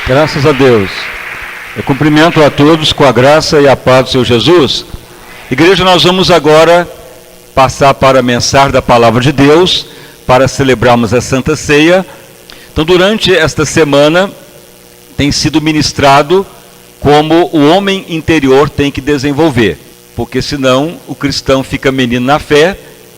Graças a Deus. Eu cumprimento a todos com a graça e a paz do Senhor Jesus. Igreja, nós vamos agora passar para a mensagem da Palavra de Deus, para celebrarmos a Santa Ceia. Então, durante esta semana, tem sido ministrado como o homem interior tem que desenvolver. Porque senão o cristão fica menino na fé,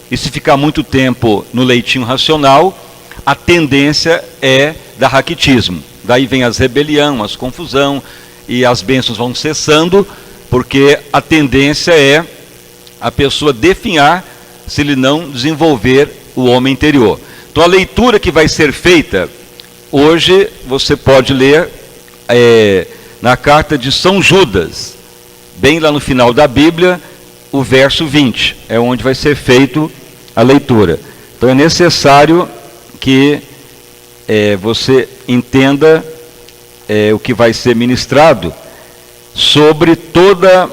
e se ficar muito tempo no leitinho racional, a tendência é dar raquitismo. Daí vem as rebelião, as confusão, e as bênçãos vão cessando, porque a tendência é a pessoa definhar se ele não desenvolver o homem interior. Então a leitura que vai ser feita, hoje você pode ler na carta de São Judas, bem lá no final da Bíblia, o verso 20, é onde vai ser feito a leitura. Então é necessário que você entenda o que vai ser ministrado sobre toda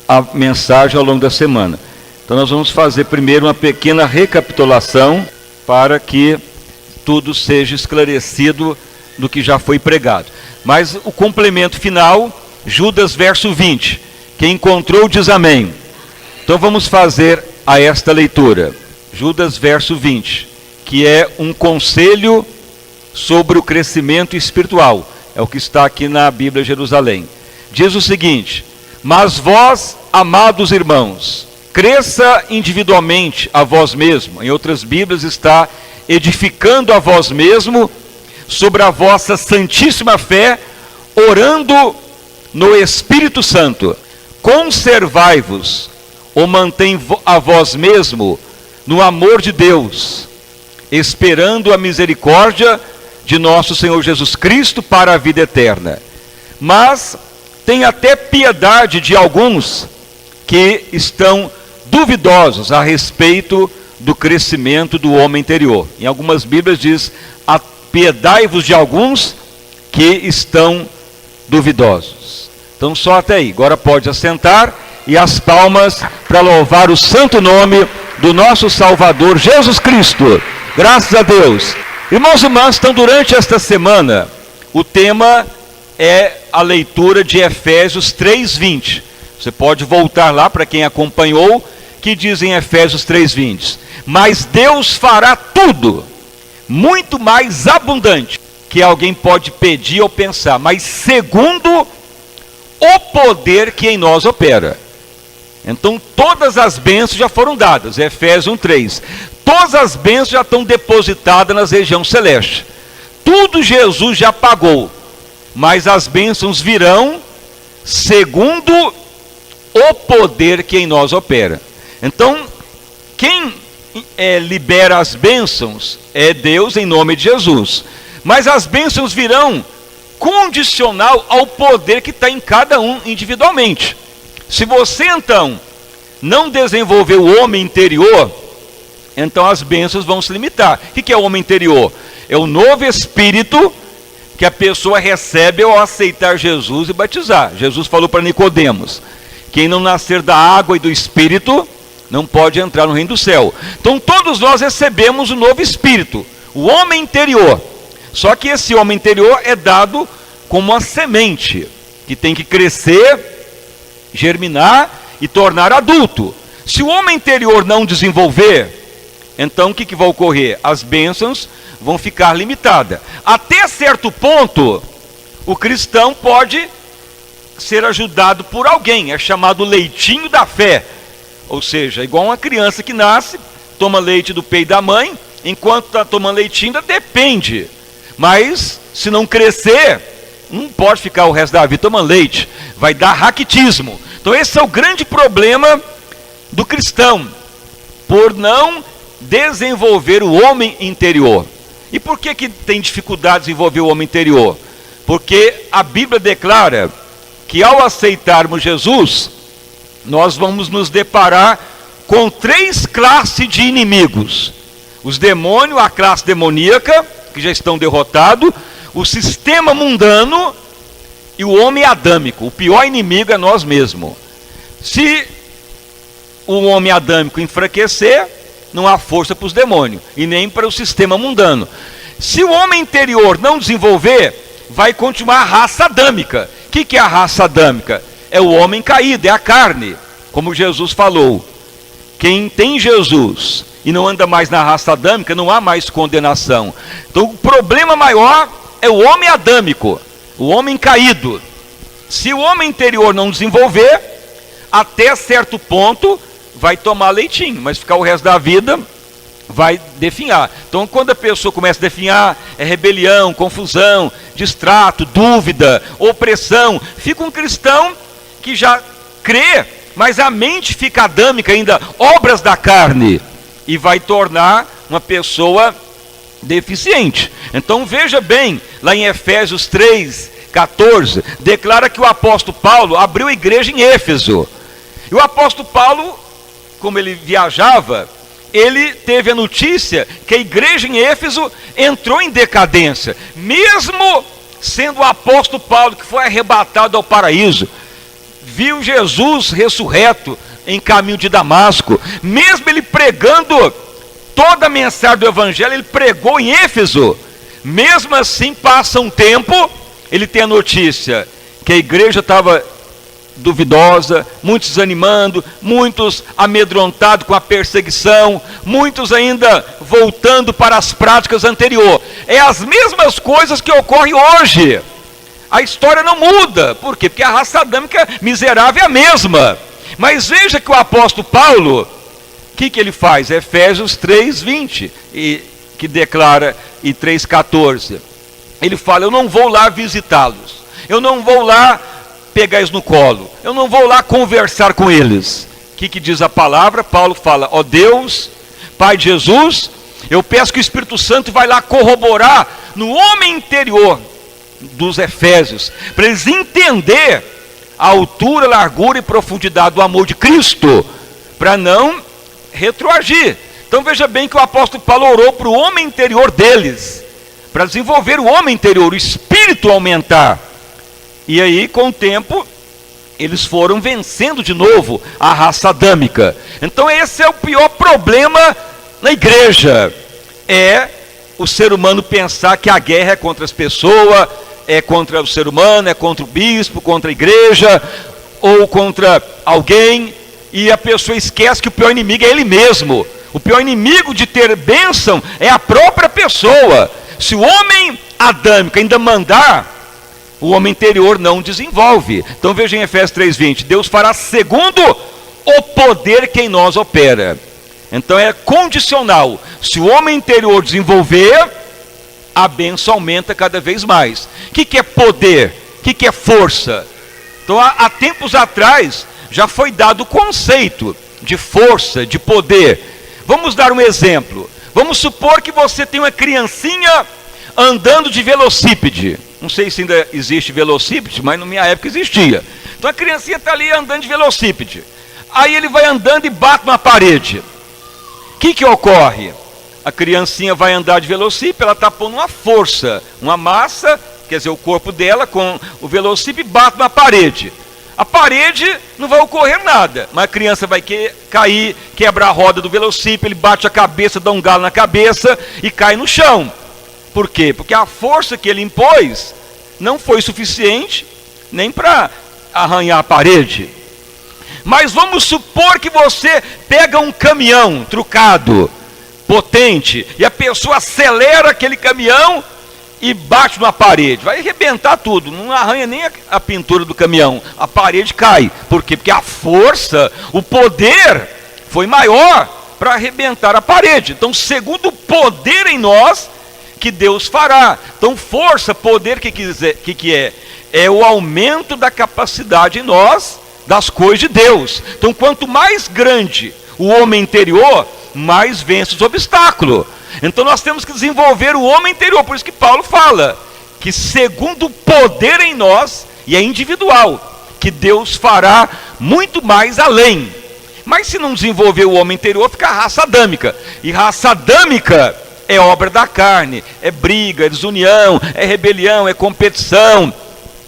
a mensagem ao longo da semana. Então nós vamos fazer primeiro uma pequena recapitulação para que tudo seja esclarecido do que já foi pregado. Mas o complemento final, Judas verso 20, quem encontrou diz amém. Então vamos fazer a esta leitura, Judas verso 20, que é um conselho sobre o crescimento espiritual. É o que está aqui na Bíblia Jerusalém. Diz o seguinte: mas vós, amados irmãos, cresça individualmente a vós mesmo. Em outras Bíblias está edificando a vós mesmo sobre a vossa santíssima fé, orando no Espírito Santo. Conservai-vos ou mantém a vós mesmo no amor de Deus, esperando a misericórdia de nosso Senhor Jesus Cristo para a vida eterna. Mas tem até piedade de alguns que estão duvidosos a respeito do crescimento do homem interior. Em algumas Bíblias diz: apiedai-vos de alguns que estão duvidosos. Então só até aí. Agora pode assentar e as palmas para louvar o santo nome do nosso Salvador Jesus Cristo. Graças a Deus. Irmãos e irmãs, então durante esta semana, o tema é a leitura de Efésios 3:20. Você pode voltar lá para quem acompanhou, que diz em Efésios 3:20. Mas Deus fará tudo, muito mais abundante, que alguém pode pedir ou pensar, mas segundo o poder que em nós opera. Então todas as bênçãos já foram dadas, Efésios 1:3. Todas as bênçãos já estão depositadas nas regiões celestes. Tudo Jesus já pagou. Mas as bênçãos virão segundo o poder que em nós opera. Então, quem libera as bênçãos é Deus em nome de Jesus. Mas as bênçãos virão condicional ao poder que está em cada um individualmente. Se você então não desenvolver o homem interior, então as bênçãos vão se limitar. O que é o homem interior? É o novo espírito que a pessoa recebe ao aceitar Jesus e batizar. Jesus falou para Nicodemos: quem não nascer da água e do espírito não pode entrar no reino do céu. Então todos nós recebemos o novo espírito, o homem interior. Só que esse homem interior é dado como uma semente que tem que crescer, germinar e tornar adulto. Se o homem interior não desenvolver, então o que vai ocorrer? As bênçãos vão ficar limitadas. Até certo ponto, o cristão pode ser ajudado por alguém. É chamado leitinho da fé. Ou seja, igual uma criança que nasce, toma leite do peito da mãe, enquanto está tomando leitinho, ainda depende. Mas, se não crescer, não pode ficar o resto da vida tomando leite. Vai dar raquitismo. Então esse é o grande problema do cristão, por não desenvolver o homem interior. E por que tem dificuldade de desenvolver o homem interior? Porque a Bíblia declara que ao aceitarmos Jesus, nós vamos nos deparar com 3 classes de inimigos. Os demônios, a classe demoníaca, que já estão derrotados, o sistema mundano e o homem adâmico. O pior inimigo é nós mesmos. Se o homem adâmico enfraquecer, não há força para os demônios, e nem para o sistema mundano. Se o homem interior não desenvolver, vai continuar a raça adâmica. O que é a raça adâmica? É o homem caído, é a carne, como Jesus falou. Quem tem Jesus e não anda mais na raça adâmica, não há mais condenação. Então o problema maior é o homem adâmico, o homem caído. Se o homem interior não desenvolver, até certo ponto vai tomar leitinho, mas ficar o resto da vida vai definhar. Então quando a pessoa começa a definhar, é rebelião, confusão, distrato, dúvida, opressão. Fica um cristão que já crê, mas a mente fica adâmica ainda, obras da carne, e vai tornar uma pessoa deficiente. Então veja bem, lá em Efésios 3:14, declara que o apóstolo Paulo abriu a igreja em Éfeso. E o apóstolo Paulo, como ele viajava, ele teve a notícia que a igreja em Éfeso entrou em decadência. Mesmo sendo o apóstolo Paulo que foi arrebatado ao paraíso, viu Jesus ressurreto em caminho de Damasco, mesmo ele pregando toda a mensagem do evangelho, ele pregou em Éfeso. Mesmo assim, passa um tempo, ele tem a notícia que a igreja estava duvidosa, muitos desanimando, muitos amedrontados com a perseguição, muitos ainda voltando para as práticas anteriores. É as mesmas coisas que ocorrem hoje. A história não muda. Por quê? Porque a raça adâmica miserável é a mesma. Mas veja que o apóstolo Paulo, o que ele faz? Efésios 3:20, que declara, e 3:14. Ele fala: eu não vou lá visitá-los, eu não vou lá pegar eles no colo, eu não vou lá conversar com eles. O que diz a palavra? Paulo fala: ó Deus, Pai de Jesus, eu peço que o Espírito Santo vai lá corroborar no homem interior dos Efésios, para eles entender a altura, largura e profundidade do amor de Cristo, para não retroagir. Então veja bem que o apóstolo Paulo orou para o homem interior deles, para desenvolver o homem interior, o espírito aumentar. E aí, com o tempo, eles foram vencendo de novo a raça adâmica. Então esse é o pior problema na igreja, é o ser humano pensar que a guerra é contra as pessoas, é contra o ser humano, é contra o bispo, contra a igreja, ou contra alguém, e a pessoa esquece que o pior inimigo é ele mesmo. O pior inimigo de ter bênção é a própria pessoa. Se o homem adâmico ainda mandar, o homem interior não desenvolve. Então veja em Efésios 3:20, Deus fará segundo o poder que em nós opera. Então é condicional. Se o homem interior desenvolver, a bênção aumenta cada vez mais. O que é poder? O que é força? Então há tempos atrás já foi dado o conceito de força, de poder. Vamos dar um exemplo. Vamos supor que você tem uma criancinha andando de velocípede. Não sei se ainda existe velocípede, mas na minha época existia. Então a criancinha está ali andando de velocípede. Aí ele vai andando e bate na parede. O que ocorre? A criancinha vai andar de velocípede, ela está pondo uma força, uma massa, quer dizer, o corpo dela com o velocípede bate na parede. A parede não vai ocorrer nada, mas a criança vai cair, quebra a roda do velocípede, ele bate a cabeça, dá um galo na cabeça e cai no chão. Por quê? Porque a força que ele impôs não foi suficiente nem para arranhar a parede. Mas vamos supor que você pega um caminhão trucado, potente, e a pessoa acelera aquele caminhão e bate numa parede, vai arrebentar tudo, não arranha nem a pintura do caminhão, a parede cai. Por quê? Porque a força, o poder foi maior para arrebentar a parede. Então, segundo o poder em nós, que Deus fará. Então, força, poder, que é? É o aumento da capacidade em nós das coisas de Deus. Então, quanto mais grande o homem interior, mais vence os obstáculos. Então nós temos que desenvolver o homem interior. Por isso que Paulo fala que segundo o poder em nós, e é individual, que Deus fará muito mais além. Mas se não desenvolver o homem interior, fica a raça adâmica. E raça adâmica é obra da carne, é briga, é desunião, é rebelião, é competição,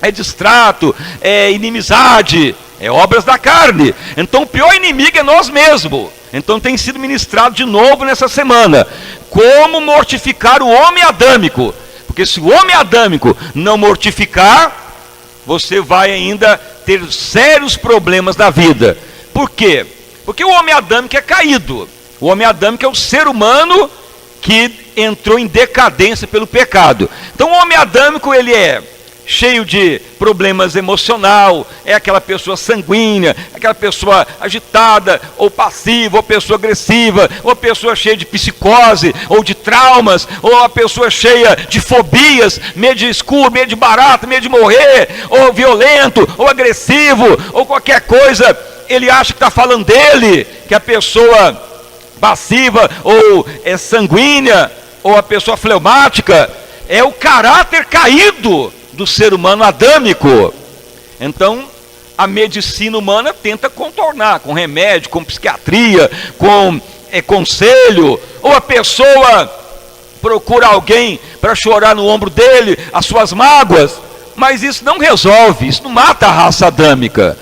é distrato, é inimizade, é obras da carne. Então o pior inimigo é nós mesmos. Então tem sido ministrado de novo nessa semana como mortificar o homem adâmico, Porque se o homem adâmico não mortificar, você vai ainda ter sérios problemas na vida. Por quê? Porque o homem adâmico é caído. O homem adâmico é o ser humano que entrou em decadência pelo pecado. Então o homem adâmico, ele é cheio de problemas emocional, é aquela pessoa sanguínea, aquela pessoa agitada, ou passiva, ou pessoa agressiva, ou pessoa cheia de psicose, ou de traumas, ou a pessoa cheia de fobias, medo de escuro, medo de barata, medo de morrer, ou violento, ou agressivo, ou qualquer coisa, ele acha que está falando dele, que a pessoa passiva, ou é sanguínea, ou a pessoa fleumática, é o caráter caído do ser humano adâmico. Então a medicina humana tenta contornar com remédio, com psiquiatria, com conselho, ou a pessoa procura alguém para chorar no ombro dele as suas mágoas, mas isso não resolve, isso não mata a raça adâmica.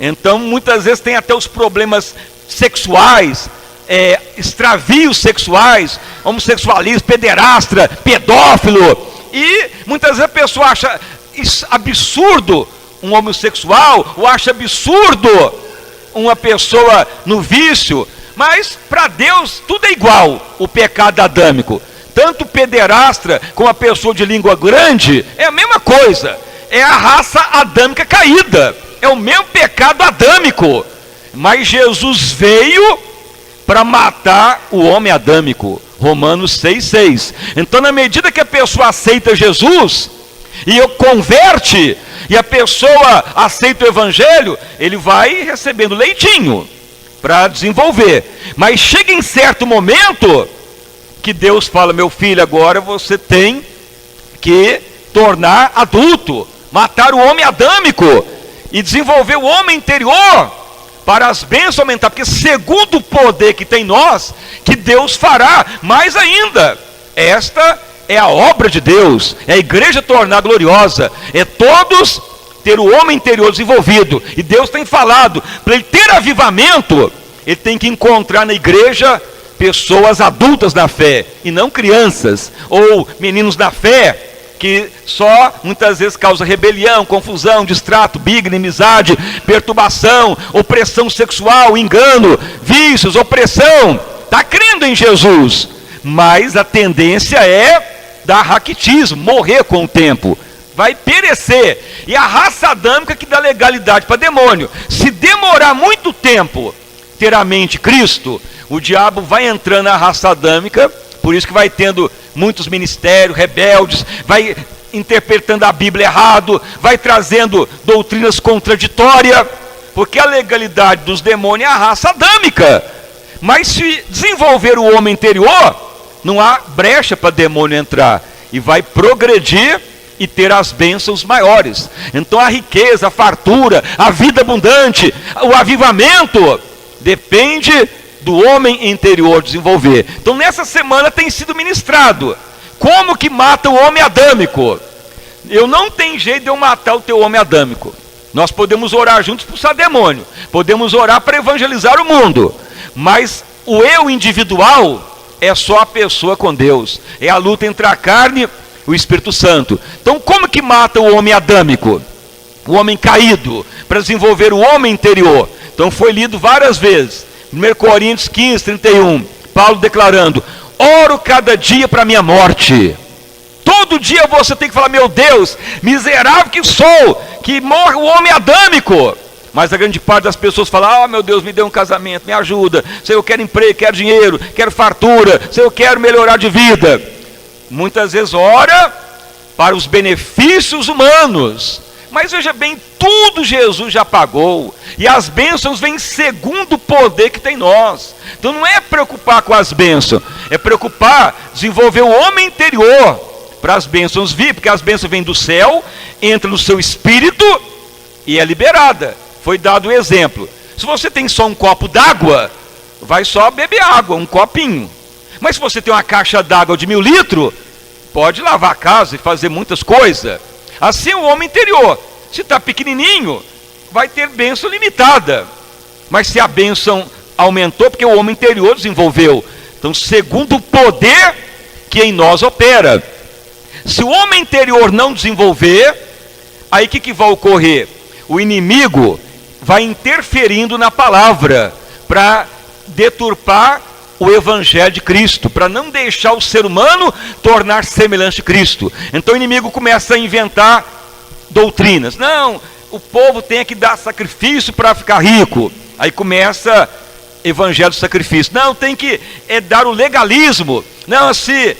Então muitas vezes tem até os problemas sexuais, extravios sexuais, homossexualismo, pederastra, pedófilo. E muitas vezes a pessoa acha absurdo um homossexual, ou acha absurdo uma pessoa no vício, mas para Deus tudo é igual, o pecado adâmico. Tanto o pederastra como a pessoa de língua grande é a mesma coisa, é a raça adâmica caída, é o mesmo pecado adâmico. Mas Jesus veio para matar o homem adâmico. Romanos 6,6. Então, na medida que a pessoa aceita Jesus e converte, e a pessoa aceita o evangelho, ele vai recebendo leitinho para desenvolver. Mas chega em certo momento que Deus fala: meu filho, agora você tem que tornar adulto, matar o homem adâmico e desenvolver o homem interior, para as bênçãos aumentar, porque segundo o poder que tem em nós, que Deus fará mais ainda. Esta é a obra de Deus, é a igreja tornar gloriosa, é todos ter o homem interior desenvolvido. E Deus tem falado, para ele ter avivamento, ele tem que encontrar na igreja pessoas adultas na fé, e não crianças, ou meninos na fé, que só muitas vezes causa rebelião, confusão, distrato, briga, inimizade, perturbação, opressão sexual, engano, vícios, opressão. Está crendo em Jesus, mas a tendência é dar raquitismo, morrer com o tempo, vai perecer. E a raça adâmica que dá legalidade para demônio. Se demorar muito tempo ter a mente Cristo, o diabo vai entrando na raça adâmica. Por isso que vai tendo muitos ministérios rebeldes, vai interpretando a Bíblia errado, vai trazendo doutrinas contraditórias, porque a legalidade dos demônios é a raça adâmica. Mas se desenvolver o homem interior, não há brecha para demônio entrar, e vai progredir e ter as bênçãos maiores. Então a riqueza, a fartura, a vida abundante, o avivamento, depende do homem interior desenvolver. Então nessa semana tem sido ministrado como que mata o homem adâmico. Eu não tenho jeito de eu matar o teu homem adâmico. Nós podemos orar juntos para expulsar demônio, podemos orar para evangelizar o mundo, mas o eu individual é só a pessoa com Deus, é a luta entre a carne e o Espírito Santo. Então como que mata o homem adâmico, o homem caído, para desenvolver o homem interior? Então foi lido várias vezes 1 Coríntios 15, 31, Paulo declarando: oro cada dia para a minha morte. Todo dia você tem que falar: meu Deus, miserável que sou, que morre o homem adâmico. Mas a grande parte das pessoas fala: meu Deus, me dê um casamento, me ajuda, se eu quero emprego, quero dinheiro, quero fartura, se eu quero melhorar de vida. Muitas vezes ora para os benefícios humanos, mas veja bem, tudo Jesus já pagou, e as bênçãos vêm segundo o poder que tem em nós. Então não é preocupar com as bênçãos, é preocupar, desenvolver o homem interior, para as bênçãos vir, porque as bênçãos vêm do céu, entram no seu espírito, e é liberada. Foi dado o exemplo, se você tem só um copo d'água, vai só beber água, um copinho. Mas se você tem uma caixa d'água de 1000 litros, pode lavar a casa e fazer muitas coisas. Assim o homem interior, se está pequenininho, vai ter bênção limitada. Mas se a bênção aumentou, porque o homem interior desenvolveu. Então, segundo o poder que em nós opera. Se o homem interior não desenvolver, aí o que vai ocorrer? O inimigo vai interferindo na palavra para deturpar o evangelho de Cristo, para não deixar o ser humano tornar semelhante a Cristo. Então o inimigo começa a inventar doutrinas. Não, o povo tem que dar sacrifício para ficar rico. Aí começa evangelho do sacrifício. Não, tem que dar o legalismo. Não se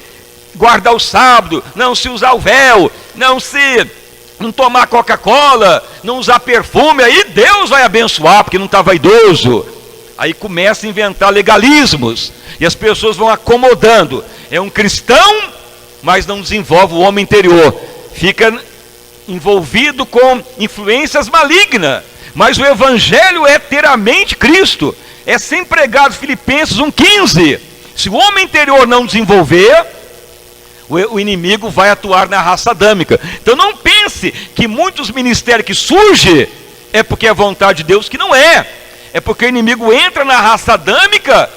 guardar o sábado, não se usar o véu, não tomar Coca-Cola, não usar perfume, aí Deus vai abençoar, porque não está vaidoso. Aí começa a inventar legalismos, e as pessoas vão acomodando. É um cristão, mas não desenvolve o homem interior, fica envolvido com influências malignas. Mas o evangelho é ter a mente Cristo, é ser pregado. Filipenses 1,15. Se o homem interior não desenvolver, o inimigo vai atuar na raça adâmica. Então não pense que muitos ministérios que surgem é porque é vontade de Deus, que não é. É porque o inimigo entra na raça adâmica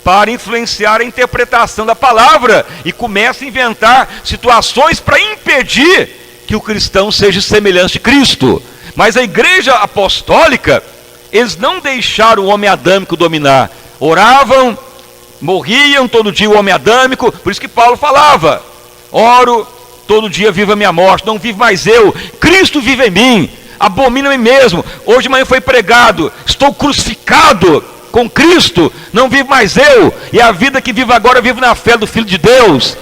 para influenciar a interpretação da palavra e começa a inventar situações para impedir que o cristão seja semelhante de Cristo. Mas a igreja apostólica, eles não deixaram o homem adâmico dominar. Oravam, morriam todo dia o homem adâmico. Por isso que Paulo falava: oro, todo dia vivo a minha morte, não vivo mais eu, Cristo vive em mim, abomino a mim mesmo. Hoje de manhã foi pregado: estou crucificado com Cristo, não vivo mais eu, e a vida que vivo agora, eu vivo na fé do Filho de Deus.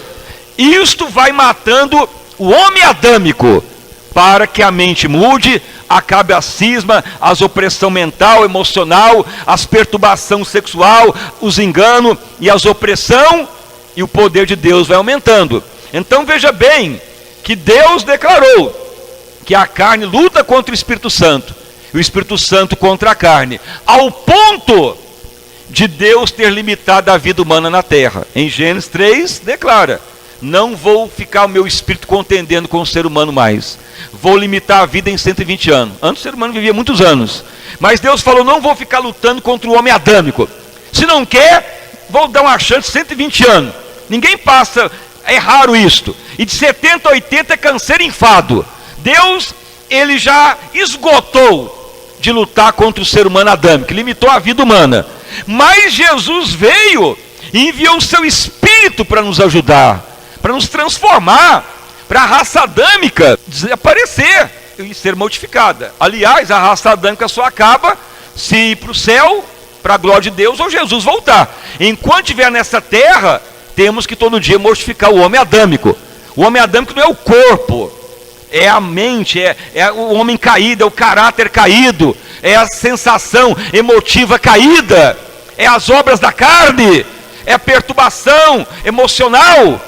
Isto vai matando o homem adâmico, para que a mente mude, acabe a cisma, as opressão mental, emocional, as perturbação sexual, os enganos e as opressão, e o poder de Deus vai aumentando. Então veja bem, que Deus declarou que a carne luta contra o Espírito Santo, e o Espírito Santo contra a carne, ao ponto de Deus ter limitado a vida humana na terra. Em Gênesis 3 declara: não vou ficar o meu espírito contendendo com o ser humano mais, vou limitar a vida em 120 anos. Antes o ser humano vivia muitos anos, mas Deus falou: não vou ficar lutando contra o homem adâmico. Se não quer, vou dar uma chance de 120 anos. Ninguém passa, é raro isto. E de 70 a 80 é câncer enfado. Deus, ele já esgotou de lutar contra o ser humano adâmico, limitou a vida humana. Mas Jesus veio e enviou o seu Espírito para nos ajudar, para nos transformar, para a raça adâmica desaparecer e ser modificada. Aliás, a raça adâmica só acaba se ir para o céu, para a glória de Deus, ou Jesus voltar. Enquanto estiver nessa terra, temos que todo dia mortificar o homem adâmico. O homem adâmico não é o corpo, é a mente, é o homem caído, é o caráter caído, é a sensação emotiva caída, é as obras da carne, é a perturbação emocional.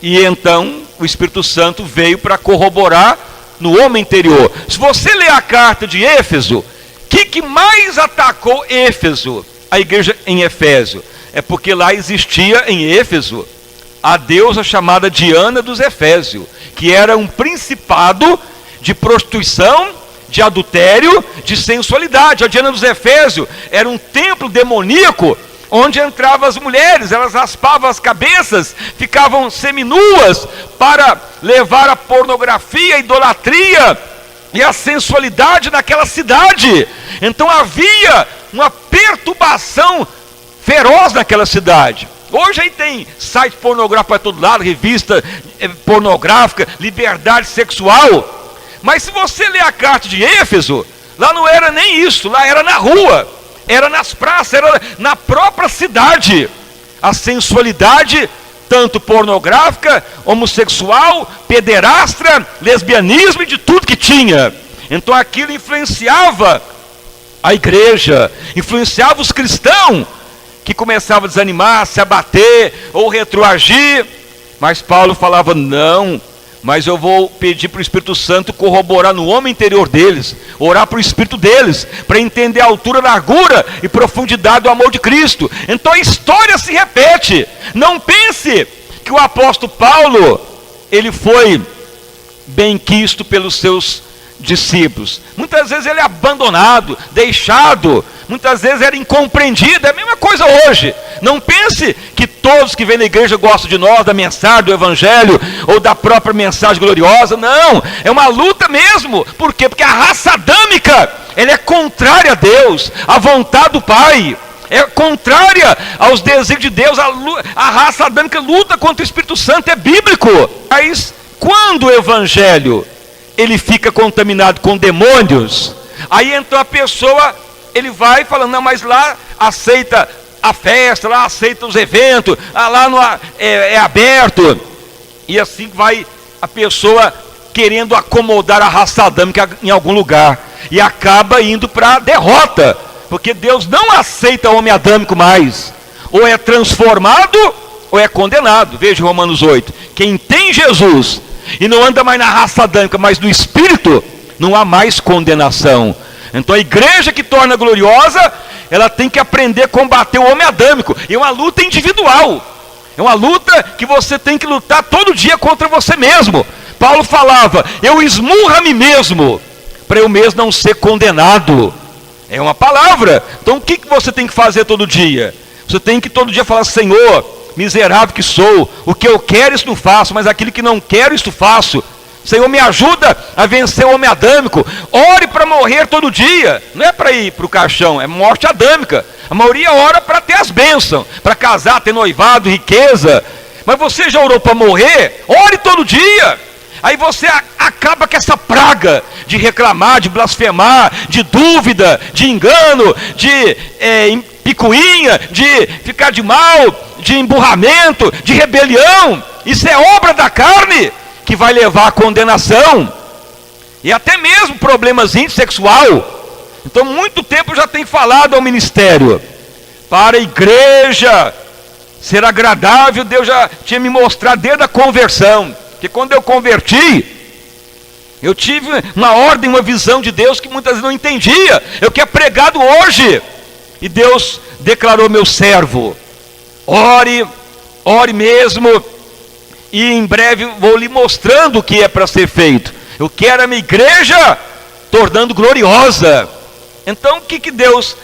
E então o Espírito Santo veio para corroborar no homem interior. Se você ler a carta de Éfeso, o que mais atacou Éfeso, a igreja em Efésio? É porque lá existia em Éfeso a deusa chamada Diana dos Efésios, que era um principado de prostituição, de adultério, de sensualidade. A Diana dos Efésios era um templo demoníaco, onde entravam as mulheres, elas raspavam as cabeças, ficavam seminuas, para levar a pornografia, a idolatria e a sensualidade naquela cidade. Então havia uma perturbação feroz naquela cidade. Hoje aí tem site pornográfico para todo lado, revista pornográfica, liberdade sexual. Mas se você ler a carta de Éfeso, lá não era nem isso, lá era na rua, era nas praças, era na própria cidade. A sensualidade, tanto pornográfica, homossexual, pederastra, lesbianismo e de tudo que tinha. Então aquilo influenciava a igreja, influenciava os cristãos, que começavam a desanimar, se abater ou retroagir. Mas Paulo falava: não, mas eu vou pedir para o Espírito Santo corroborar no homem interior deles, orar para o Espírito deles, para entender a altura, largura e profundidade do amor de Cristo. Então a história se repete. Não pense que o apóstolo Paulo, ele foi benquisto pelos seus discípulos. Muitas vezes ele é abandonado, deixado, muitas vezes era incompreendido. É a mesma coisa hoje. Não pense que todos que vêm na igreja gostam de nós, da mensagem, do evangelho, ou da própria mensagem gloriosa. Não, é uma luta mesmo. Por quê? Porque a raça adâmica, ela é contrária a Deus, à vontade do Pai. É contrária aos desígnios de Deus. A raça adâmica luta contra o Espírito Santo, é bíblico. Mas quando o evangelho ele fica contaminado com demônios, aí então a pessoa, ele vai falando, não, mas lá aceita a festa, lá aceita os eventos, lá no, é aberto, e assim vai a pessoa querendo acomodar a raça adâmica em algum lugar, e acaba indo para a derrota, porque Deus não aceita o homem adâmico mais, ou é transformado, ou é condenado. Veja Romanos 8, quem tem Jesus, e não anda mais na raça adâmica, mas no Espírito, não há mais condenação. Então a igreja que torna gloriosa, ela tem que aprender a combater o homem adâmico, e é uma luta individual, é uma luta que você tem que lutar todo dia contra você mesmo. Paulo falava, eu esmurro a mim mesmo, para eu mesmo não ser condenado. É uma palavra. Então o que você tem que fazer todo dia? Você tem que todo dia falar, Senhor, miserável que sou, o que eu quero isso não faço, mas aquilo que não quero isso faço. Senhor, me ajuda a vencer o homem adâmico. Ore para morrer todo dia. Não é para ir para o caixão, é morte adâmica. A maioria ora para ter as bênçãos, para casar, ter noivado, riqueza. Mas você já orou para morrer? Ore todo dia. Aí você acaba com essa praga de reclamar, de blasfemar, de dúvida, de engano, de picuinha, de ficar de mal, de emburramento, de rebelião. Isso é obra da carne, que vai levar à condenação, e até mesmo problemas sexual. Então muito tempo eu já tenho falado ao ministério, para a igreja ser agradável. Deus já tinha me mostrado desde a conversão, que quando eu converti, eu tive uma ordem, uma visão de Deus que muitas vezes não entendia, eu que é pregado hoje, e Deus declarou, meu servo, ore mesmo, e em breve vou lhe mostrando o que é para ser feito. Eu quero a minha igreja tornando gloriosa. Então o que Deus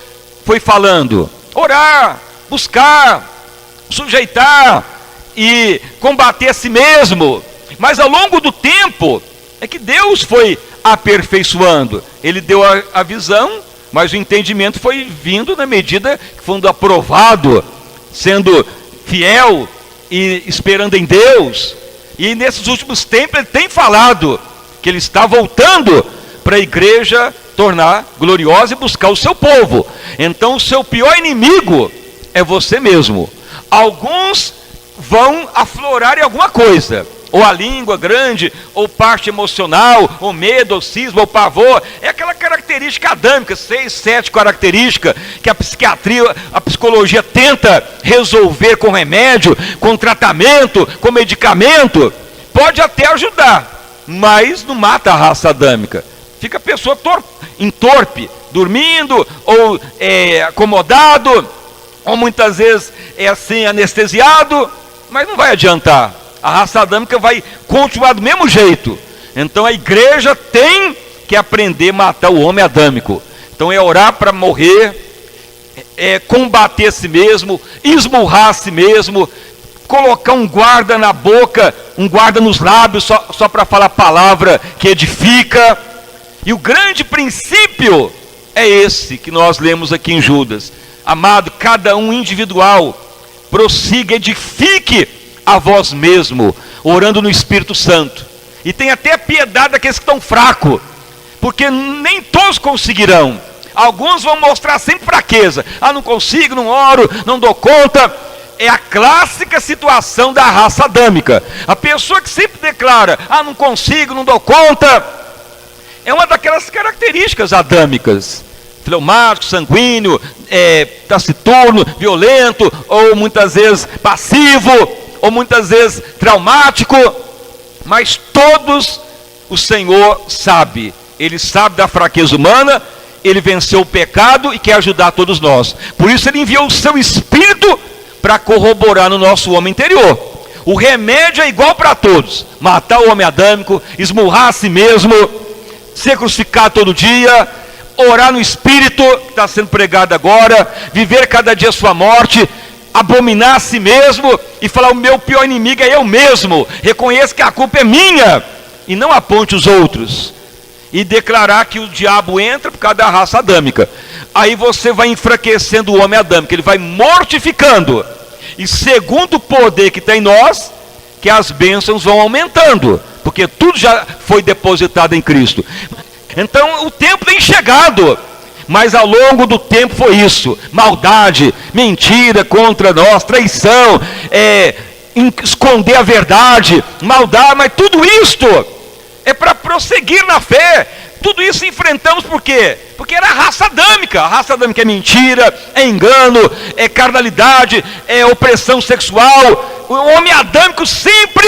foi falando? Orar, buscar, sujeitar e combater a si mesmo. Mas ao longo do tempo é que Deus foi aperfeiçoando. Ele deu a visão, mas o entendimento foi vindo na medida que foi aprovado, sendo fiel e esperando em Deus. E nesses últimos tempos ele tem falado que ele está voltando para a igreja tornar gloriosa e buscar o seu povo. Então o seu pior inimigo é você mesmo. Alguns vão aflorar em alguma coisa, ou a língua grande, ou parte emocional, ou medo, ou cisma, ou pavor. É aquela característica adâmica, 6, 7 características, que a psiquiatria, a psicologia tenta resolver com remédio, com tratamento, com medicamento. Pode até ajudar, mas não mata a raça adâmica. Fica a pessoa torpe, dormindo, ou acomodado, ou muitas vezes assim anestesiado, mas não vai adiantar. A raça adâmica vai continuar do mesmo jeito. Então a igreja tem que aprender a matar o homem adâmico. Então é orar para morrer, é combater a si mesmo, esmurrar a si mesmo, colocar um guarda na boca, um guarda nos lábios, só para falar a palavra que edifica. E o grande princípio é esse que nós lemos aqui em Judas. Amado, cada um individual, prossiga, edifique a vós mesmo, orando no Espírito Santo. E tem até piedade daqueles que estão fracos, porque nem todos conseguirão. Alguns vão mostrar sempre fraqueza. Não consigo, não oro, não dou conta. É a clássica situação da raça adâmica. A pessoa que sempre declara, não consigo, não dou conta, é uma daquelas características adâmicas. Fleumático, sanguíneo, taciturno, violento, ou muitas vezes passivo, ou muitas vezes traumático. Mas todos o Senhor sabe. Ele sabe da fraqueza humana, ele venceu o pecado e quer ajudar todos nós. Por isso ele enviou o seu Espírito para corroborar no nosso homem interior. O remédio é igual para todos: matar o homem adâmico, esmurrar a si mesmo, ser crucificado todo dia, orar no Espírito, que está sendo pregado agora, viver cada dia a sua morte, abominar a si mesmo e falar: o meu pior inimigo é eu mesmo, reconheço que a culpa é minha, e não aponte os outros, e declarar que o diabo entra por causa da raça adâmica. Aí você vai enfraquecendo o homem adâmico, ele vai mortificando, e segundo o poder que tem em nós, que as bênçãos vão aumentando, porque tudo já foi depositado em Cristo. Então o tempo tem chegado, mas ao longo do tempo foi isso: maldade, mentira contra nós, traição, esconder a verdade, maldade, mas tudo isto é para prosseguir na fé. Tudo isso enfrentamos por quê? Porque era a raça adâmica. A raça adâmica é mentira, é engano, é carnalidade, é opressão sexual. O homem adâmico sempre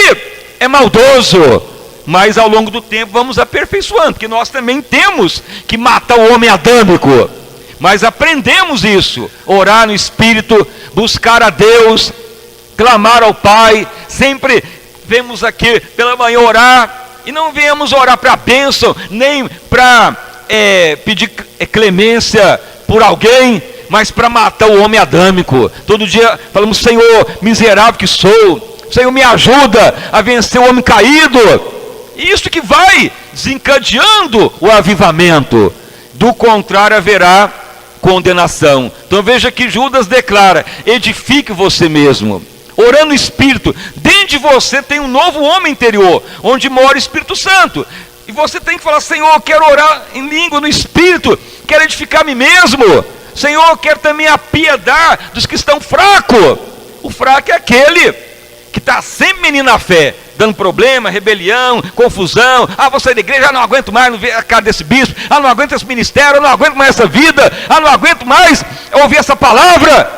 é maldoso. Mas ao longo do tempo vamos aperfeiçoando, porque nós também temos que matar o homem adâmico. Mas aprendemos isso: orar no Espírito, buscar a Deus, clamar ao Pai. Sempre vemos aqui pela manhã orar, e não viemos orar para bênção, nem para pedir clemência por alguém, mas para matar o homem adâmico. Todo dia falamos: Senhor, miserável que sou, Senhor, me ajuda a vencer o homem caído. Isso que vai desencadeando o avivamento. Do contrário, haverá condenação. Então veja que Judas declara: edifique você mesmo, orando no Espírito. Dentro de você tem um novo homem interior, onde mora o Espírito Santo. E você tem que falar: Senhor, eu quero orar em língua no Espírito, quero edificar a mim mesmo. Senhor, eu quero também apiedar dos que estão fracos. O fraco é aquele que está sempre menino na fé, dando problema, rebelião, confusão. Vou sair da igreja, não aguento mais não ver a cara desse bispo, não aguento esse ministério, não aguento mais essa vida, não aguento mais ouvir essa palavra.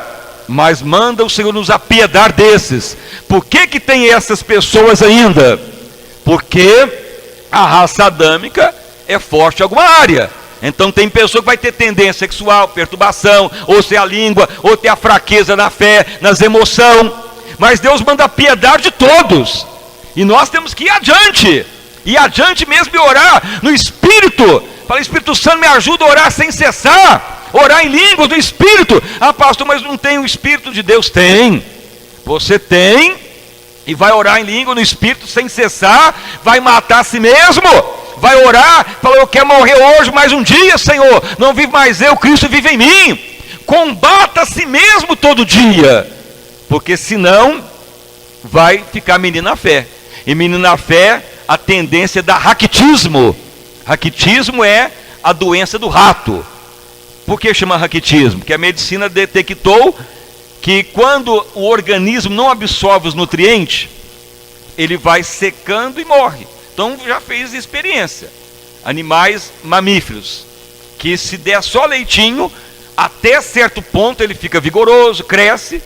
Mas manda o Senhor nos apiedar desses. Por que tem essas pessoas ainda? Porque a raça adâmica é forte em alguma área. Então tem pessoa que vai ter tendência sexual, perturbação, ou ser a língua, ou ter a fraqueza na fé, nas emoções. Mas Deus manda apiedar de todos, e nós temos que ir adiante mesmo e orar no Espírito. Fala: Espírito Santo, me ajuda a orar sem cessar, orar em línguas do Espírito. Pastor, mas não tem o Espírito de Deus? Tem, você tem, e vai orar em língua no Espírito sem cessar, vai matar a si mesmo, vai orar, fala: eu quero morrer hoje mais um dia, Senhor, não vivo mais eu, Cristo vive em mim. Combata a si mesmo todo dia, porque senão vai ficar menino na fé. E menino na fé, a tendência da raquitismo. Raquitismo é a doença do rato. Por que chama raquitismo? Porque a medicina detectou que quando o organismo não absorve os nutrientes, ele vai secando e morre. Então já fez experiência. Animais mamíferos, que se der só leitinho, até certo ponto ele fica vigoroso, cresce,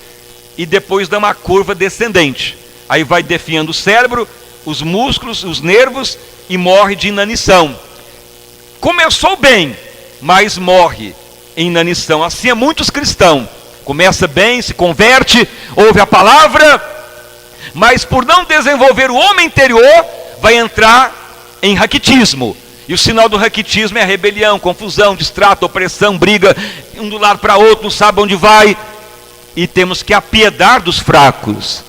e depois dá uma curva descendente. Aí vai definhando o cérebro, os músculos, os nervos, e morre de inanição. Começou bem, mas morre em inanição. Assim é muitos cristãos. Começa bem, se converte, ouve a palavra, mas por não desenvolver o homem interior, vai entrar em raquitismo. E o sinal do raquitismo é a rebelião, confusão, distrato, opressão, briga, um do lado para outro, não sabe onde vai. E temos que apiedar dos fracos,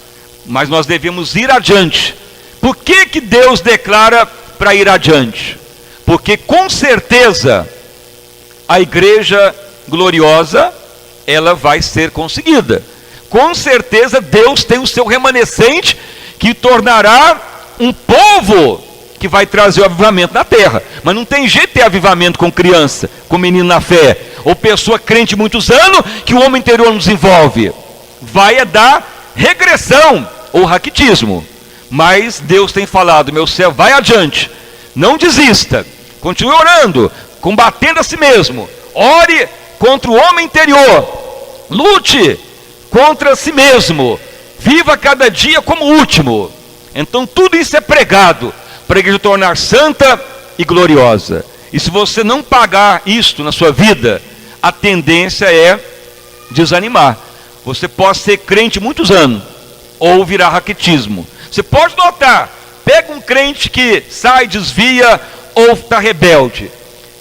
mas nós devemos ir adiante. Por que Deus declara para ir adiante? Porque com certeza a igreja gloriosa, ela vai ser conseguida. Com certeza Deus tem o seu remanescente, que tornará um povo que vai trazer o avivamento na terra. Mas não tem jeito de ter avivamento com criança, com menino na fé, ou pessoa crente muitos anos, que o homem interior não desenvolve. Vai dar regressão ou raquitismo. Mas Deus tem falado: meu céu, vai adiante, não desista, continue orando, combatendo a si mesmo, ore contra o homem interior, lute contra si mesmo, viva cada dia como o último. Então tudo isso é pregado para a igreja tornar santa e gloriosa. E se você não pagar isto na sua vida, a tendência é desanimar. Você pode ser crente muitos anos, ou virar raquitismo. Você pode notar, pega um crente que sai, desvia, ou está rebelde.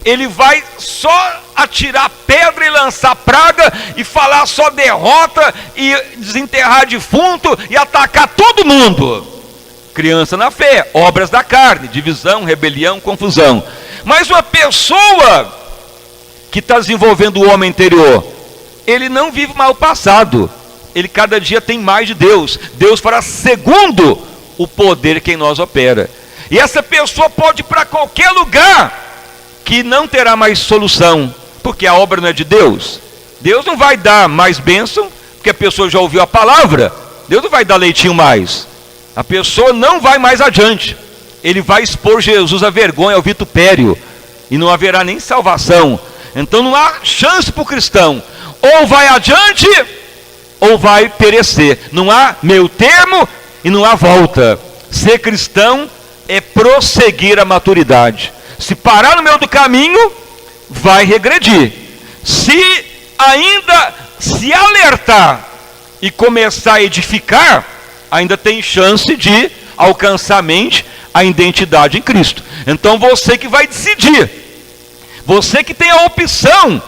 Ele vai só atirar pedra e lançar praga, e falar só derrota, e desenterrar defunto, e atacar todo mundo. Criança na fé, obras da carne, divisão, rebelião, confusão. Mas uma pessoa que está desenvolvendo o homem interior, ele não vive mal o passado, ele cada dia tem mais de Deus. Deus fará segundo o poder que em nós opera. E essa pessoa pode ir para qualquer lugar, que não terá mais solução, porque a obra não é de Deus. Deus não vai dar mais bênção, porque a pessoa já ouviu a palavra. Deus não vai dar leitinho mais. A pessoa não vai mais adiante. Ele vai expor Jesus à vergonha, ao vitupério, e não haverá nem salvação. Então não há chance para o cristão. Ou vai adiante, ou vai perecer. Não há meio termo e não há volta. Ser cristão é prosseguir a maturidade. Se parar no meio do caminho, vai regredir. Se ainda se alertar e começar a edificar, ainda tem chance de alcançar a mente, a identidade em Cristo. Então você que vai decidir, você que tem a opção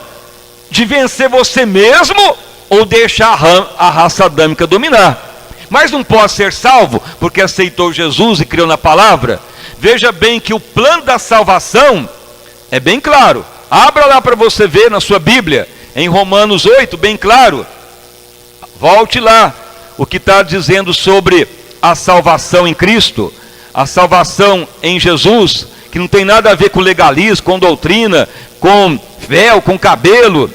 de vencer você mesmo ou deixar a raça adâmica dominar. Mas não pode ser salvo porque aceitou Jesus e creu na palavra. Veja bem que o plano da salvação é bem claro. Abra lá para você ver na sua Bíblia, em Romanos 8, bem claro. Volte lá, o que está dizendo sobre a salvação em Cristo, a salvação em Jesus, que não tem nada a ver com legalismo, com doutrina, com véu, com cabelo,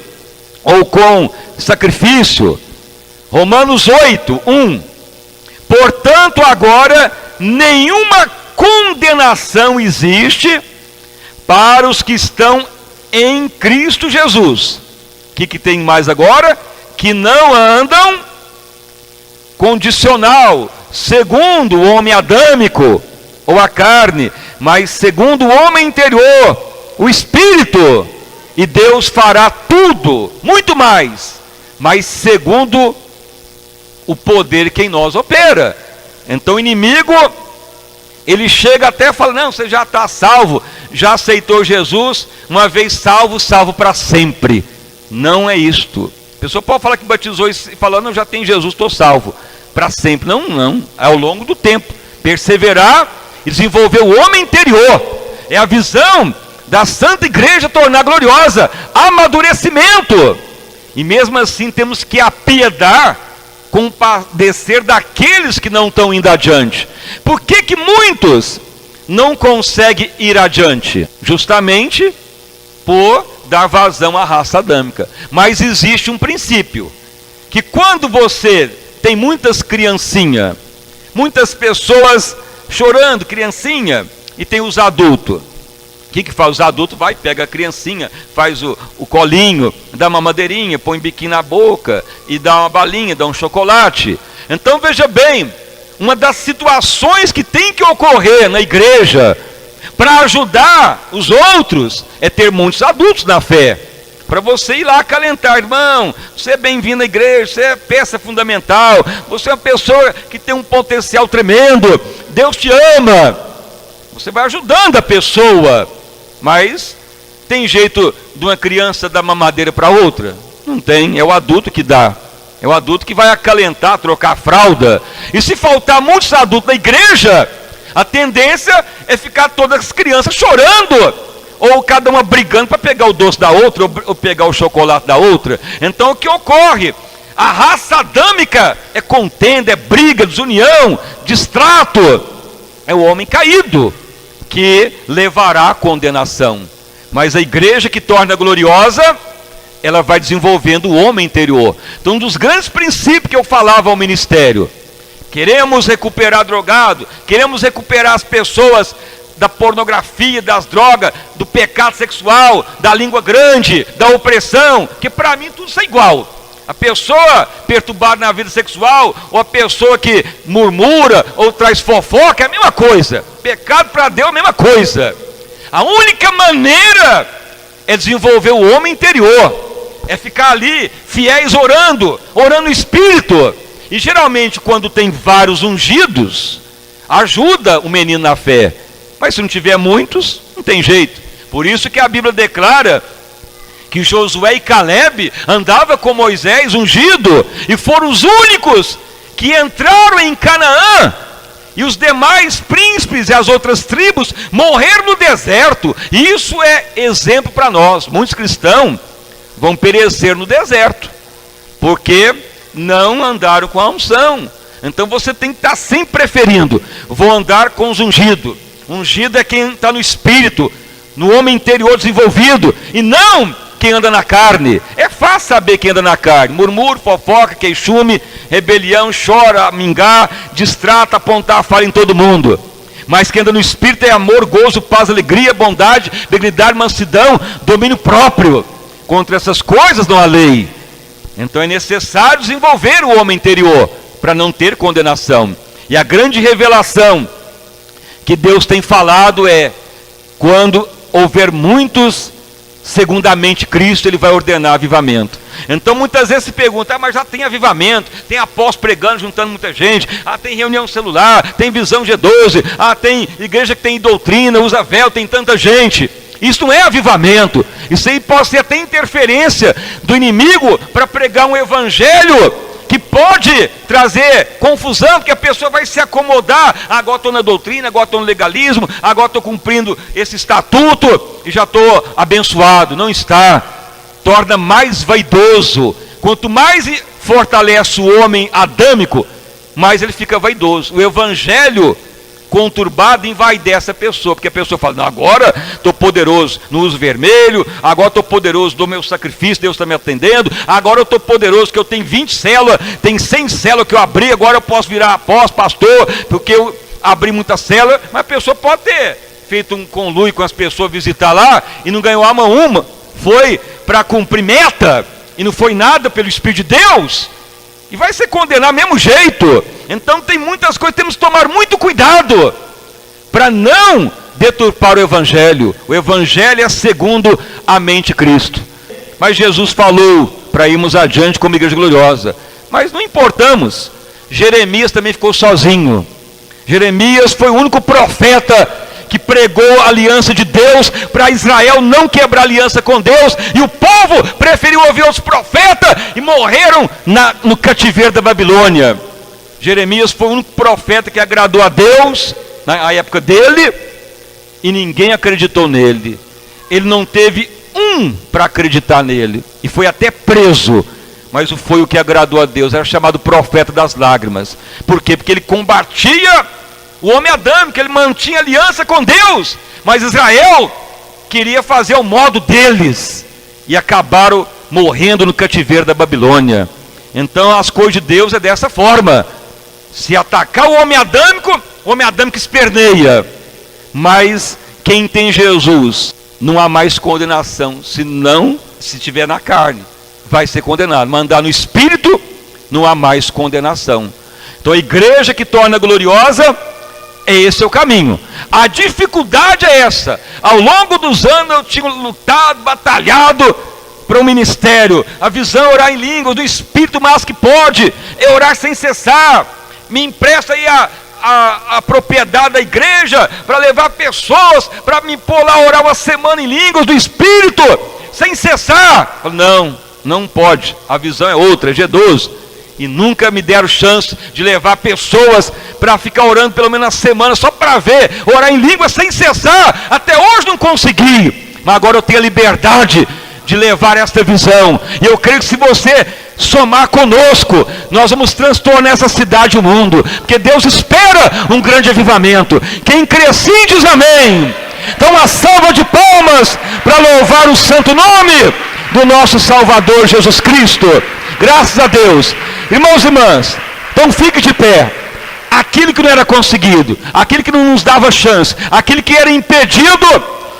ou com sacrifício. Romanos 8, 1. Portanto, agora, nenhuma condenação existe para os que estão em Cristo Jesus. O que tem mais agora? Que não andam condicional, segundo o homem adâmico, ou a carne, mas segundo o homem interior, o Espírito. E Deus fará tudo, muito mais, mas segundo o poder que em nós opera. Então o inimigo, ele chega até e fala, não, você já está salvo, já aceitou Jesus, uma vez salvo, salvo para sempre. Não é isto. A pessoa pode falar que batizou e falar, não, já tem Jesus, estou salvo para sempre. Não, não, é ao longo do tempo. Perseverar e desenvolver o homem interior. É a visão da Santa Igreja tornar gloriosa, amadurecimento. E mesmo assim temos que apiedar, compadecer daqueles que não estão indo adiante. Por que muitos não conseguem ir adiante? Justamente por dar vazão à raça adâmica. Mas existe um princípio, que quando você tem muitas criancinhas, muitas pessoas chorando, criancinha, e tem os adultos. O que faz? Os adultos vai, pega a criancinha, faz o colinho, dá uma madeirinha, põe biquinho na boca, e dá uma balinha, dá um chocolate. Então veja bem, uma das situações que tem que ocorrer na igreja, para ajudar os outros, é ter muitos adultos na fé. Para você ir lá acalentar, irmão, você é bem-vindo à igreja, você é peça fundamental, você é uma pessoa que tem um potencial tremendo, Deus te ama. Você vai ajudando a pessoa. Mas tem jeito de uma criança dar mamadeira para outra? Não tem, é o adulto que dá. É o adulto que vai acalentar, trocar a fralda. E se faltar muitos adultos na igreja, a tendência é ficar todas as crianças chorando, ou cada uma brigando para pegar o doce da outra, ou pegar o chocolate da outra. Então o que ocorre? A raça adâmica é contenda, é briga, desunião, distrato. É o homem caído que levará à condenação. Mas a igreja que torna gloriosa, ela vai desenvolvendo o homem interior. Então um dos grandes princípios que eu falava ao ministério, queremos recuperar drogado, queremos recuperar as pessoas da pornografia, das drogas, do pecado sexual, da língua grande, da opressão, que para mim tudo isso é igual. A pessoa perturbada na vida sexual, ou a pessoa que murmura, ou traz fofoca, é a mesma coisa. Pecado para Deus é a mesma coisa. A única maneira é desenvolver o homem interior, é ficar ali, fiéis, orando no Espírito. E geralmente quando tem vários ungidos, ajuda o menino na fé. Mas se não tiver muitos, não tem jeito. Por isso que a Bíblia declara que Josué e Caleb andavam com Moisés ungido, e foram os únicos que entraram em Canaã, e os demais príncipes e as outras tribos morreram no deserto. E isso é exemplo para nós. Muitos cristãos vão perecer no deserto, porque não andaram com a unção. Então você tem que estar sempre preferindo: vou andar com os ungidos. Ungido é quem está no espírito, no homem interior desenvolvido, e não quem anda na carne. É fácil saber quem anda na carne: murmúrio, fofoca, queixume, rebelião, chora, mingar, distrata, apontar a falha em todo mundo. Mas quem anda no espírito é amor, gozo, paz, alegria, bondade, benignidade, mansidão, domínio próprio. Contra essas coisas não há lei. Então é necessário desenvolver o homem interior para não ter condenação. E a grande revelação que Deus tem falado é: quando houver muitos segundamente Cristo, Ele vai ordenar avivamento. Então muitas vezes se pergunta: mas já tem avivamento, tem apóstolo pregando, juntando muita gente, tem reunião celular, tem visão G12, tem igreja que tem doutrina, usa véu, tem tanta gente. Isso não é avivamento. Isso aí pode ser até interferência do inimigo para pregar um evangelho que pode trazer confusão, porque a pessoa vai se acomodar: agora estou na doutrina, agora estou no legalismo, agora estou cumprindo esse estatuto e já estou abençoado. Não está. Torna mais vaidoso. Quanto mais fortalece o homem adâmico, mais ele fica vaidoso. O evangelho conturbado envaidece a pessoa, porque a pessoa fala: não, agora estou poderoso no uso vermelho, agora estou poderoso do meu sacrifício, Deus está me atendendo, agora eu estou poderoso que eu tenho 20 células, tem 100 células que eu abri, agora eu posso virar apóstolo, pastor, porque eu abri muita célula. Mas a pessoa pode ter feito um conluio com as pessoas, visitar lá, e não ganhou alma uma, foi para cumprir meta, e não foi nada pelo Espírito de Deus, e vai ser condenado do mesmo jeito. Então tem muitas coisas, temos que tomar muito cuidado para não deturpar o evangelho. O evangelho é segundo a mente de Cristo. Mas Jesus falou para irmos adiante como igreja gloriosa, mas não importamos. Jeremias também ficou sozinho. Jeremias foi o único profeta que pregou a aliança de Deus para Israel não quebrar aliança com Deus, e o povo preferiu ouvir os profetas e morreram no cativeiro da Babilônia. Jeremias foi o único profeta que agradou a Deus na época dele, e ninguém acreditou nele. Ele não teve para acreditar nele, e foi até preso, mas foi o que agradou a Deus. Era chamado profeta das lágrimas. Por quê? Porque ele combatia o homem adâmico, ele mantinha aliança com Deus, mas Israel queria fazer o modo deles, e acabaram morrendo no cativeiro da Babilônia. Então as coisas de Deus é dessa forma: se atacar o homem adâmico esperneia. Mas quem tem Jesus, não há mais condenação, se estiver na carne, vai ser condenado. Mas andar no Espírito, não há mais condenação. Então a igreja que torna gloriosa, esse é o caminho. A dificuldade é essa: ao longo dos anos eu tinha lutado, batalhado para o ministério. A visão é orar em línguas, do Espírito mais que pode, é orar sem cessar. Me empresta aí a propriedade da igreja para levar pessoas, para me pôr lá orar uma semana em línguas do Espírito, sem cessar. Não pode. A visão é outra, é G12. E nunca me deram chance de levar pessoas para ficar orando pelo menos uma semana, só para ver, orar em língua sem cessar. Até hoje não consegui, mas agora eu tenho a liberdade de levar esta visão. E eu creio que se você somar conosco, nós vamos transtornar essa cidade e o mundo, porque Deus espera um grande avivamento. Quem crê assim diz amém. Então uma salva de palmas para louvar o santo nome do nosso Salvador Jesus Cristo. Graças a Deus. Irmãos e irmãs, então fique de pé. Aquilo que não era conseguido, aquilo que não nos dava chance, aquilo que era impedido,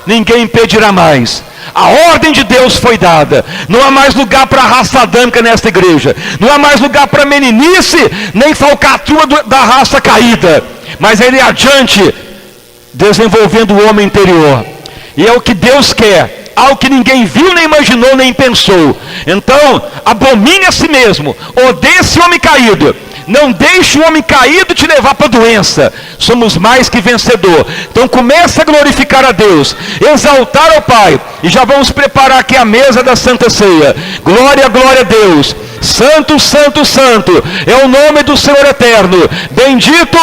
ninguém impedirá mais. A ordem de Deus foi dada. Não há mais lugar para raça adâmica nesta igreja. Não há mais lugar para meninice, nem falcatrua da raça caída. Mas ele adiante, desenvolvendo o homem interior. E é o que Deus quer. Algo que ninguém viu, nem imaginou, nem pensou. Então, abomine a si mesmo. Odeie esse homem caído. Não deixe o homem caído te levar para a doença. Somos mais que vencedor. Então começa a glorificar a Deus, exaltar ao Pai. E já vamos preparar aqui a mesa da Santa Ceia. Glória, glória a Deus. Santo, santo, santo é o nome do Senhor eterno. Bendito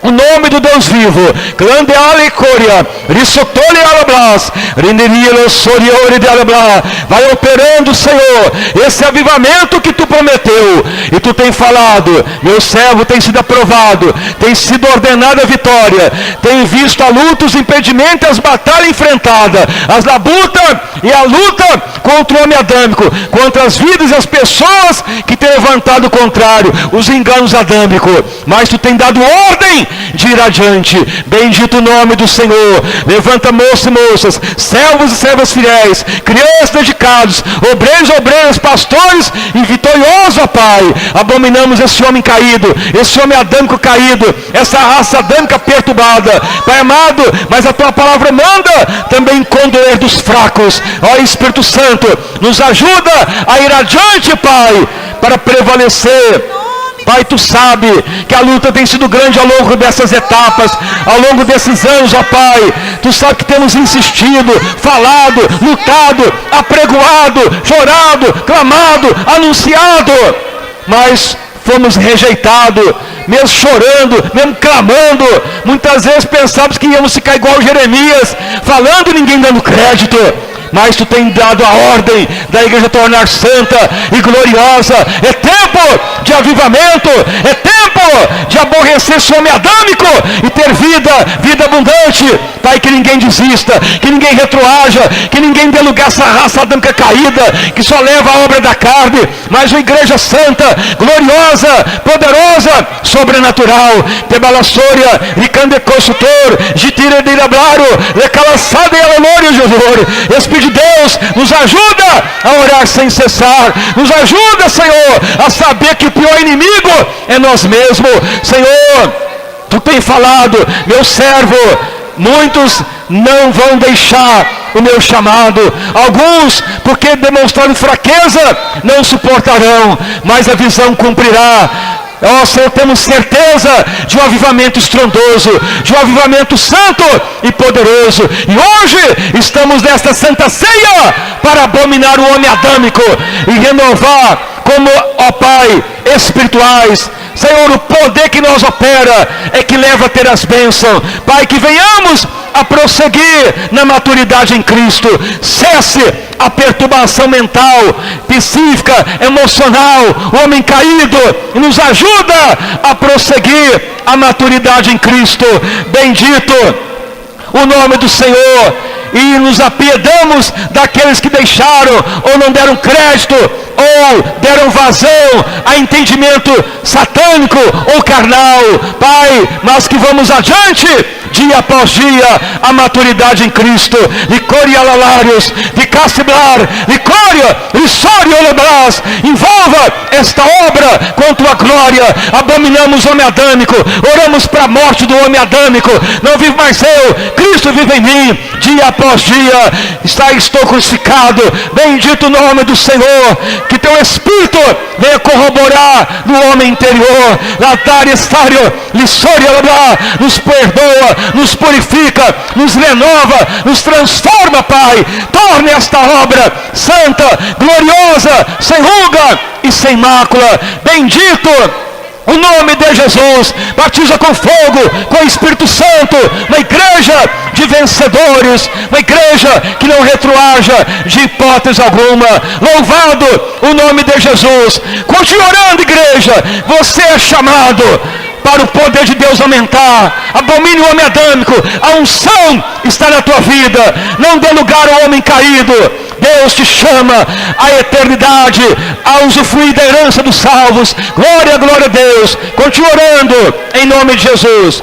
o nome do Deus vivo. Clande alecoria, risotole alablas, renderia soriore de alabla. Vai operando, Senhor, esse avivamento que tu prometeu. E tu tem falado, meu servo tem sido aprovado, tem sido ordenada a vitória, tem visto a luta, os impedimentos, as batalhas enfrentadas, as labuta e a luta contra o homem adâmico, contra as vidas e as pessoas que têm levantado o contrário, os enganos adâmicos. Mas tu tem dado ordem de ir adiante. Bendito o nome do Senhor. Levanta moços e moças, servos e servas fiéis, crianças dedicados, obreiros e obreiras, pastores e vitoriosos, ó Pai. Abominamos esse homem caído, esse homem adâmico caído, essa raça adâmica perturbada, Pai amado. Mas a tua palavra manda também condoer dos fracos. Ó Espírito Santo, nos ajuda a ir adiante, Pai, para prevalecer. Pai, tu sabe que a luta tem sido grande ao longo dessas etapas, ao longo desses anos, ó Pai. Tu sabe que temos insistido, falado, lutado, apregoado, chorado, clamado, anunciado, mas fomos rejeitados, mesmo chorando, mesmo clamando. Muitas vezes pensávamos que íamos ficar igual Jeremias, falando e ninguém dando crédito. Mas tu tem dado a ordem da igreja tornar santa e gloriosa. É tempo de avivamento, é tempo de aborrecer esse homem adâmico e ter vida, vida abundante. Pai, que ninguém desista, que ninguém retroaja, que ninguém dê lugar a essa raça adâmica caída, que só leva a obra da carne, mas uma igreja santa, gloriosa, poderosa, sobrenatural. Tebalassória, ricande consultor, gitira de lablaro, lecalaçada e alelório, Jesus. Espírito de Deus, nos ajuda a orar sem cessar. Nos ajuda, Senhor, a saber que o pior inimigo é nós mesmos. Senhor, tu tem falado, meu servo, muitos não vão deixar o meu chamado. Alguns, porque demonstraram fraqueza, não suportarão, mas a visão cumprirá. Ó Senhor, temos certeza de um avivamento estrondoso, de um avivamento santo e poderoso. E hoje estamos nesta santa ceia para abominar o homem adâmico e renovar como, ó Pai, espirituais. Senhor, o poder que nós opera é que leva a ter as bênçãos. Pai, que venhamos a prosseguir na maturidade em Cristo. Cesse a perturbação mental, psíquica, emocional, o homem caído, e nos ajuda a prosseguir a maturidade em Cristo. Bendito o nome do Senhor. E nos apiedamos daqueles que deixaram ou não deram crédito ou deram vazão a entendimento satânico ou carnal, Pai, mas que vamos adiante dia após dia a maturidade em Cristo. Licoria lalários, de castiblar, licoria, lissório olebras, envolva esta obra com tua glória. Abominamos o homem adâmico, oramos para a morte do homem adâmico. Não vivo mais eu, Cristo vive em mim. Dia após dia estou crucificado. Bendito o nome do Senhor. Que teu Espírito venha corroborar no homem interior. Latário, estário, lissório, nos perdoa, nos purifica, nos renova, nos transforma, Pai. Torne esta obra santa, gloriosa, sem ruga e sem mácula. Bendito o nome de Jesus. Batiza com fogo, com o Espírito Santo, uma igreja de vencedores, uma igreja que não retroaja de hipótese alguma. Louvado o nome de Jesus. Continue orando, igreja. Você é chamado para o poder de Deus aumentar. Abomine o homem adâmico. A unção está na tua vida. Não dê lugar ao homem caído. Deus te chama à eternidade, a usufruir da herança dos salvos. Glória, glória a Deus. Continue orando em nome de Jesus.